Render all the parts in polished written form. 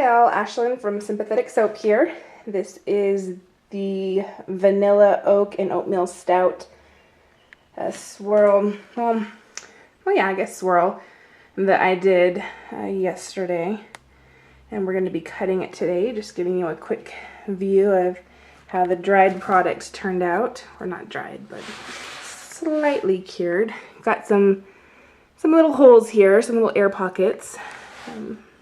Hi all, Ashlyn from Sympathetic Soap here. This is the Vanilla Oak and Oatmeal Stout swirl, I guess swirl that I did yesterday. And we're going to be cutting it today, just giving you a quick view of how the dried products turned out. Or not dried, but slightly cured. Got some little holes here, some little air pockets.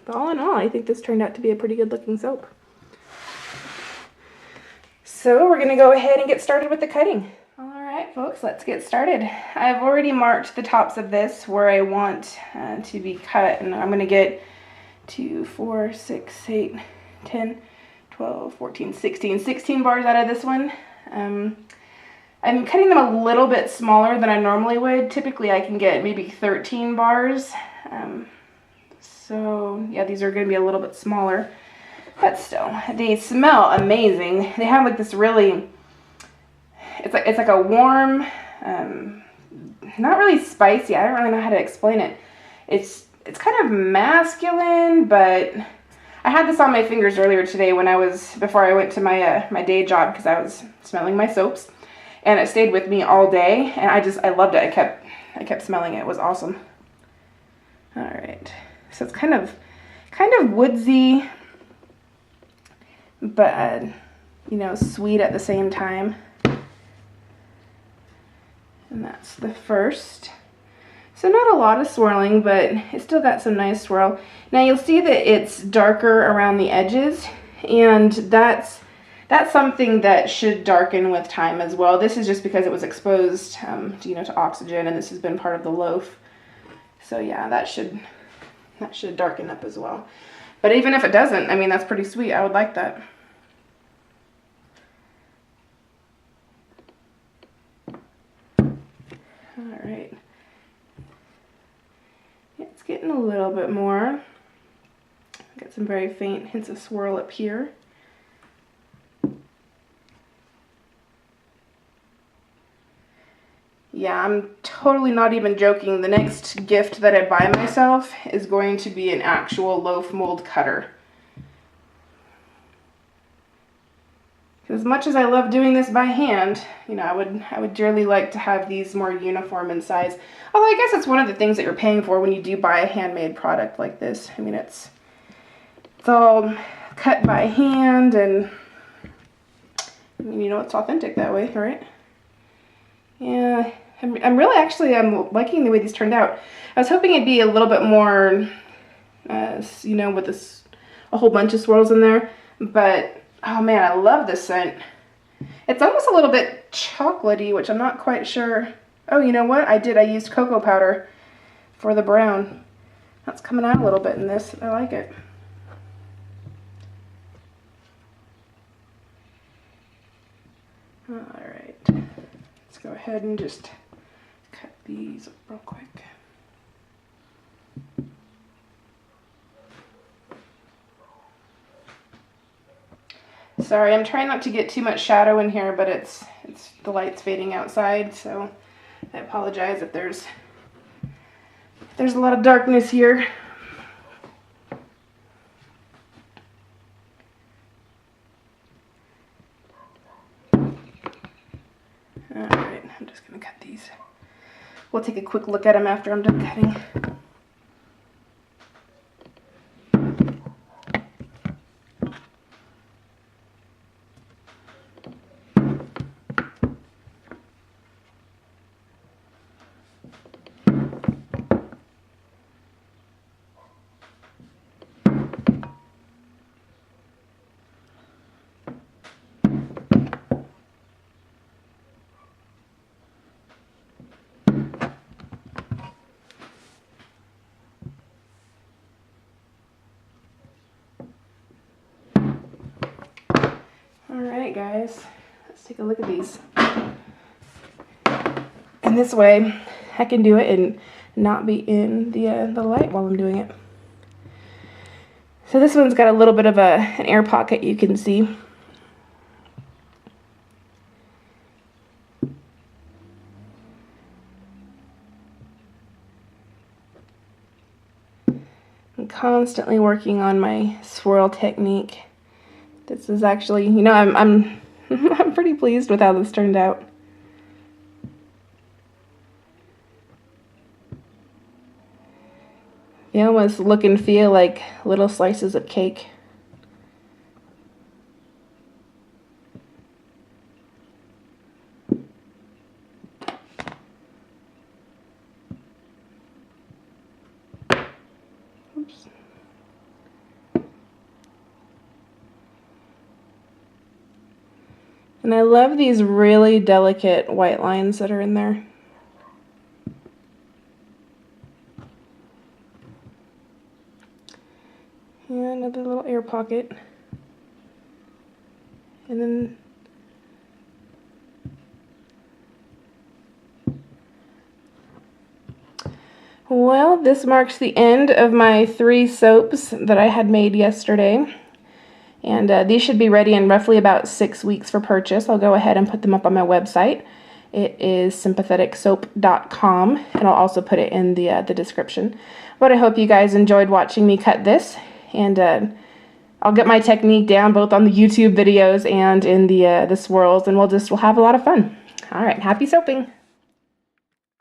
But all in all, I think this turned out to be a pretty good looking soap. So we're going to go ahead and get started with the cutting. Alright folks, let's get started. I've already marked the tops of this where I want to be cut, and I'm going to get 2, 4, 6, 8, 10, 12, 14, 16 bars out of this one. I'm cutting them a little bit smaller than I normally would. Typically I can get maybe 13 bars. So yeah, these are going to be a little bit smaller, but still, they smell amazing. They have like this really, it's like a warm, not really spicy. I don't really know how to explain it. It's kind of masculine, but I had this on my fingers earlier today before I went to my my day job, because I was smelling my soaps, and it stayed with me all day, and I loved it. I kept smelling it. It was awesome. All right. So it's kind of woodsy, but you know, sweet at the same time. And that's the first. So not a lot of swirling, but it's still got some nice swirl. Now you'll see that it's darker around the edges, and that's something that should darken with time as well. This is just because it was exposed to oxygen, and this has been part of the loaf. So yeah, that should darken up as well. But even if it doesn't, I mean, that's pretty sweet. I would like that. Alright. It's getting a little bit more. Got some very faint hints of swirl up here. Yeah, I'm totally not even joking. The next gift that I buy myself is going to be an actual loaf mold cutter. As much as I love doing this by hand, you know, I would dearly like to have these more uniform in size. Although I guess it's one of the things that you're paying for when you do buy a handmade product like this. I mean, it's all cut by hand, and I mean, you know, it's authentic that way, right? Yeah. I'm liking the way these turned out. I was hoping it'd be a little bit more, you know, with a whole bunch of swirls in there. But, oh man, I love this scent. It's almost a little bit chocolatey, which I'm not quite sure. Oh, you know what? I used cocoa powder for the brown. That's coming out a little bit in this. I like it. All right. Let's go ahead and just cut these up real quick. Sorry, I'm trying not to get too much shadow in here, but it's the light's fading outside, so I apologize if there's a lot of darkness here. Alright, I'm just going to cut these. We'll take a quick look at them after I'm done cutting. Alright guys, let's take a look at these. And this way I can do it and not be in the light while I'm doing it. So this one's got a little bit of an air pocket, you can see. constantly working on my swirl technique. This is actually, you know, I'm I'm pretty pleased with how this turned out. They almost look and feel like little slices of cake. Oops. And I love these really delicate white lines that are in there. And another little air pocket. And then well, this marks the end of my 3 soaps that I had made yesterday. And these should be ready in roughly about 6 weeks for purchase. I'll go ahead and put them up on my website. It is sympatheticsoap.com, and I'll also put it in the description. But I hope you guys enjoyed watching me cut this, and I'll get my technique down both on the YouTube videos and in the swirls, and we'll have a lot of fun. All right, happy soaping!